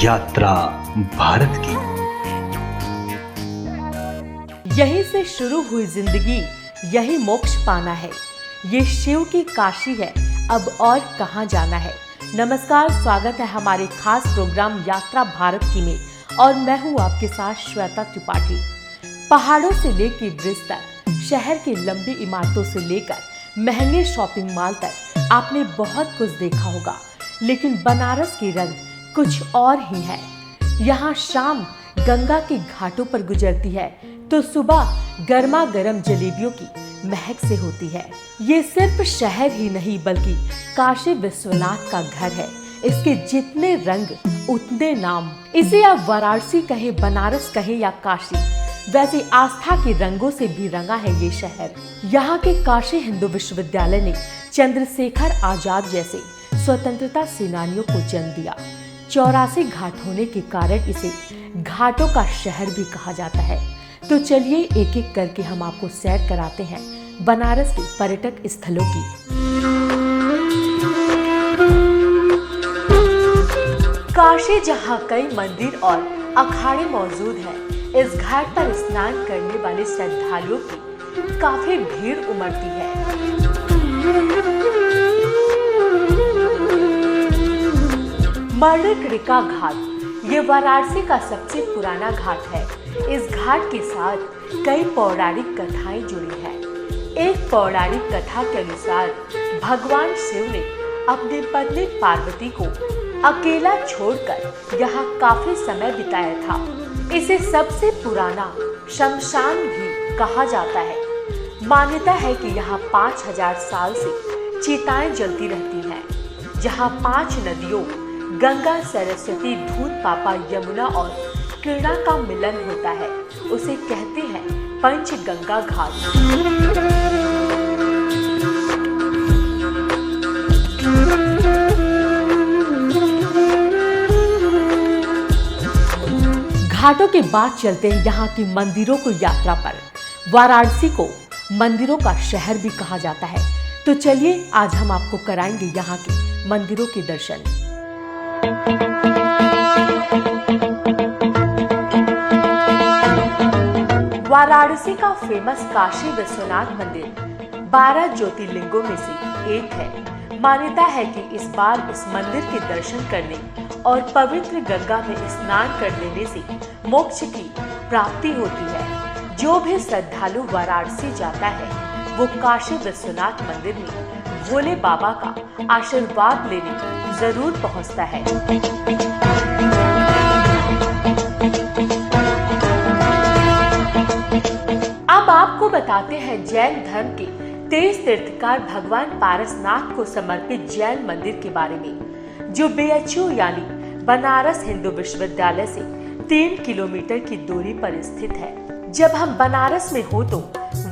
यात्रा भारत की। यहीं से शुरू हुई जिंदगी, यही मोक्ष पाना है। ये शिव की काशी है, अब और कहाँ जाना है। नमस्कार, स्वागत है हमारे खास प्रोग्राम यात्रा भारत की में, और मैं हूँ आपके साथ श्वेता त्रिपाठी। पहाड़ों से लेकर ब्रिज तक, शहर की लंबी इमारतों से लेकर महंगे शॉपिंग मॉल तक आपने बहुत कुछ देखा होगा, लेकिन बनारस की रंग कुछ और ही है। यहाँ शाम गंगा के घाटों पर गुजरती है तो सुबह गर्मा गर्म जलेबियों की महक से होती है। ये सिर्फ शहर ही नहीं बल्कि काशी विश्वनाथ का घर है। इसके जितने रंग उतने नाम। इसे आप वाराणसी कहे, बनारस कहे या काशी, वैसे आस्था के रंगों से भी रंगा है ये शहर। यहाँ के काशी हिंदू विश्वविद्यालय ने चंद्रशेखर आजाद जैसे स्वतंत्रता सेनानियों को जन्म दिया। 84 घाट होने के कारण इसे घाटों का शहर भी कहा जाता है। तो चलिए एक एक करके हम आपको सैर कराते हैं बनारस के पर्यटक स्थलों की। काशी, जहाँ कई मंदिर और अखाड़े मौजूद हैं, इस घाट पर स्नान करने वाले श्रद्धालुओं की काफी भीड़ उमड़ती है। मर्डकड़िका घाट ये वाराणसी का सबसे पुराना घाट है। इस घाट के साथ कई पौराणिक कथाएं जुड़ी हैं। एक पौराणिक कथा के अनुसार भगवान शिव ने अपनी पत्नी पार्वती को अकेला छोड़कर यहाँ काफी समय बिताया था। इसे सबसे पुराना शमशान भी कहा जाता है। मान्यता है कि यहाँ 5000 साल से चिताएं जलती रहती हैं। जहाँ 5 नदियों गंगा, सरस्वती, धूत पापा, यमुना और कृष्णा का मिलन होता है, उसे कहते हैं पंचगंगा घाट। घाटों के बाद चलते हैं यहाँ की मंदिरों को यात्रा पर। वाराणसी को मंदिरों का शहर भी कहा जाता है। तो चलिए आज हम आपको कराएंगे यहाँ के मंदिरों के दर्शन। वाराणसी का फेमस काशी विश्वनाथ मंदिर 12 ज्योतिर्लिंगों में से एक है। मान्यता है कि इस बार इस मंदिर के दर्शन करने और पवित्र गंगा में स्नान कर लेने से मोक्ष की प्राप्ति होती है। जो भी श्रद्धालु वाराणसी जाता है वो काशी विश्वनाथ मंदिर में भोले बाबा का आशीर्वाद लेने जरूर पहुंचता है। अब आपको बताते हैं जैन धर्म के 23 तीर्थकार भगवान पारसनाथ को समर्पित जैन मंदिर के बारे में, जो BHU यानी बनारस हिंदू विश्वविद्यालय से 3 किलोमीटर की दूरी पर स्थित है। जब हम बनारस में हो तो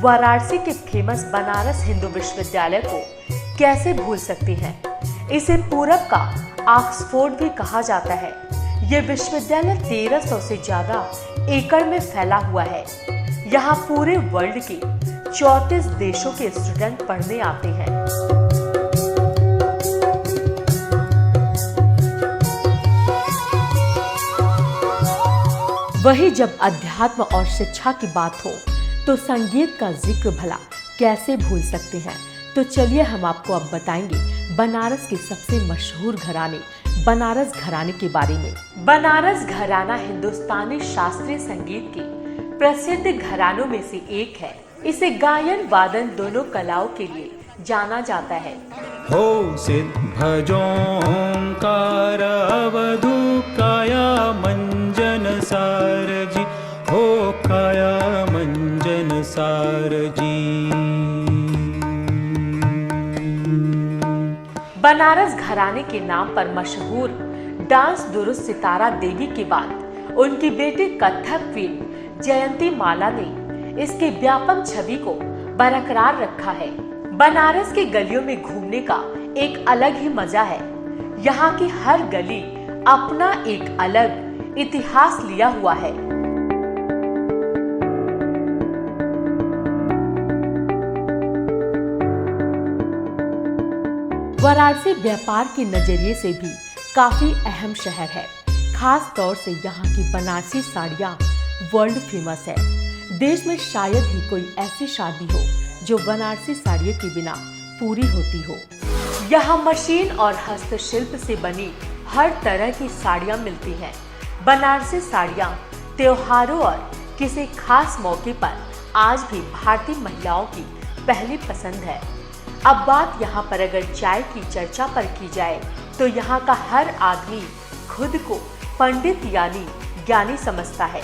वाराणसी के फेमस बनारस हिंदू विश्वविद्यालय को कैसे भूल सकते हैं। इसे पूरब का ऑक्सफोर्ड भी कहा जाता है। ये विश्वविद्यालय 1300 से ज्यादा एकड़ में फैला हुआ है। यहाँ पूरे वर्ल्ड के 34 देशों के स्टूडेंट पढ़ने आते हैं। वही जब अध्यात्म और शिक्षा की बात हो तो संगीत का जिक्र भला कैसे भूल सकते हैं। तो चलिए हम आपको अब बताएंगे बनारस के सबसे मशहूर घराने, बनारस घराने के बारे में। बनारस घराना हिंदुस्तानी शास्त्रीय संगीत के प्रसिद्ध घरानों में से एक है। इसे गायन वादन दोनों कलाओं के लिए जाना जाता है। हो सिद्ध भजोंकार अवधू काया मंजन सारजी, हो काया मंजन सारजी। बनारस घराने के नाम पर मशहूर डांस दुरुस्त सितारा देवी के बाद उनकी बेटी कथक क्वीन जयंती माला ने इसकी व्यापक छवि को बरकरार रखा है। बनारस की गलियों में घूमने का एक अलग ही मजा है। यहाँ की हर गली अपना एक अलग इतिहास लिया हुआ है। वाराणसी व्यापार के नजरिए से भी काफी अहम शहर है। खास तौर से यहाँ की बनारसी साड़ियाँ वर्ल्ड फेमस है। देश में शायद ही कोई ऐसी शादी हो जो बनारसी साड़ियों के बिना पूरी होती हो। यहाँ मशीन और हस्तशिल्प से बनी हर तरह की साड़ियाँ मिलती हैं। बनारसी साड़ियाँ त्योहारों और किसी खास मौके पर आज भी भारतीय महिलाओं की पहली पसंद है। अब बात यहाँ पर अगर चाय की चर्चा पर की जाए तो यहाँ का हर आदमी खुद को पंडित यानी ज्ञानी समझता है।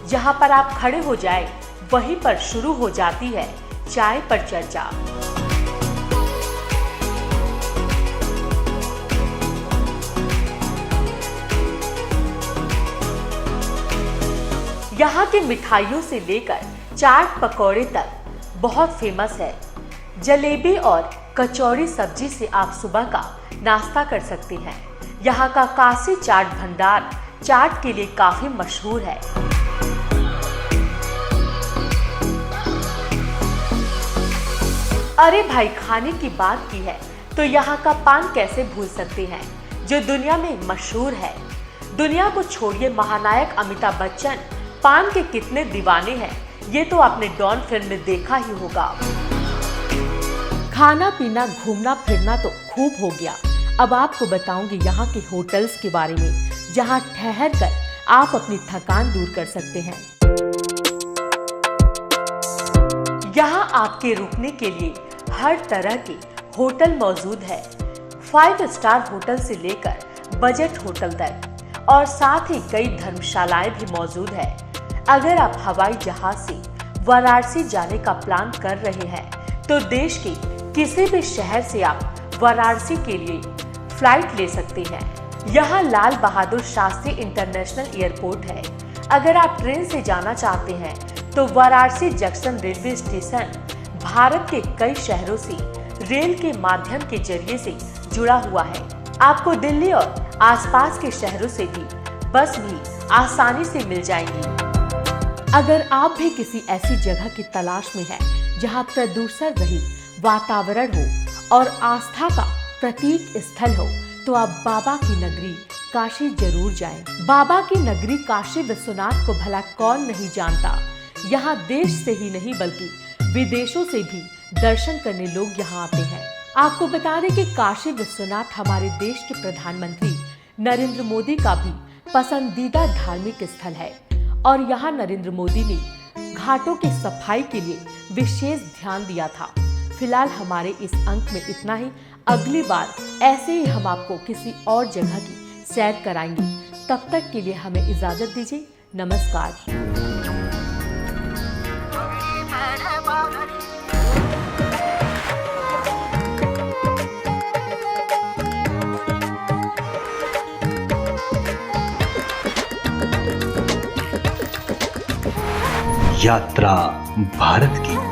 जहाँ पर आप खड़े हो जाए वहीं पर शुरू हो जाती है चाय पर चर्चा। यहाँ की मिठाइयों से लेकर चाट पकौड़े तक बहुत फेमस है। जलेबी और कचौड़ी सब्जी से आप सुबह का नाश्ता कर सकते हैं। यहाँ का काशी चाट भंडार चाट के लिए काफी मशहूर है। अरे भाई, खाने की बात की है तो यहाँ का पान कैसे भूल सकते हैं, जो दुनिया में मशहूर है। दुनिया को छोड़िए, महानायक अमिताभ बच्चन पान के कितने दीवाने हैं, ये तो आपने डॉन फिल्म में देखा ही होगा। खाना पीना घूमना फिरना तो खूब हो गया। अब आपको बताऊंगी यहाँ के होटल्स के बारे में, जहाँ ठहर कर आप अपनी थकान दूर कर सकते हैं। यहाँ आपके रुकने के लिए हर तरह के होटल मौजूद है। 5 स्टार होटल से लेकर बजट होटल तक, और साथ ही कई धर्मशालाएं भी मौजूद है। अगर आप हवाई जहाज से वाराणसी जाने का प्लान कर रहे हैं तो देश के किसी भी शहर से आप वाराणसी के लिए फ्लाइट ले सकते हैं। यहाँ लाल बहादुर शास्त्री इंटरनेशनल एयरपोर्ट है। अगर आप ट्रेन से जाना चाहते हैं तो Varanasi junction railway station Bharat के कई शहरों से रेल के माध्यम के जरिए से जुड़ा हुआ है। आपको दिल्ली और आसपास के शहरों से भी बस भी आसानी से मिल जाएंगी। अगर आप भी किसी ऐसी जगह की तलाश में हैं जहां प्रदूषण रहित वातावरण हो और आस्था का प्रतीक स्थल हो, तो आप बाबा की नगरी काशी जरूर जाएं। बाबा की नगरी काशी विश्वनाथ को भला कौन नहीं जानता। यहाँ देश से ही नहीं बल्कि विदेशों से भी दर्शन करने लोग यहाँ आते हैं। आपको बता दें कि काशी विश्वनाथ हमारे देश के प्रधानमंत्री नरेंद्र मोदी का भी पसंदीदा धार्मिक स्थल है, और यहाँ नरेंद्र मोदी ने घाटों की सफाई के लिए विशेष ध्यान दिया था। फिलहाल हमारे इस अंक में इतना ही। अगली बार ऐसे ही हम आपको किसी और जगह की सैर कराएंगे। तब तक के लिए हमें इजाजत दीजिए। नमस्कार। यात्रा भारत की।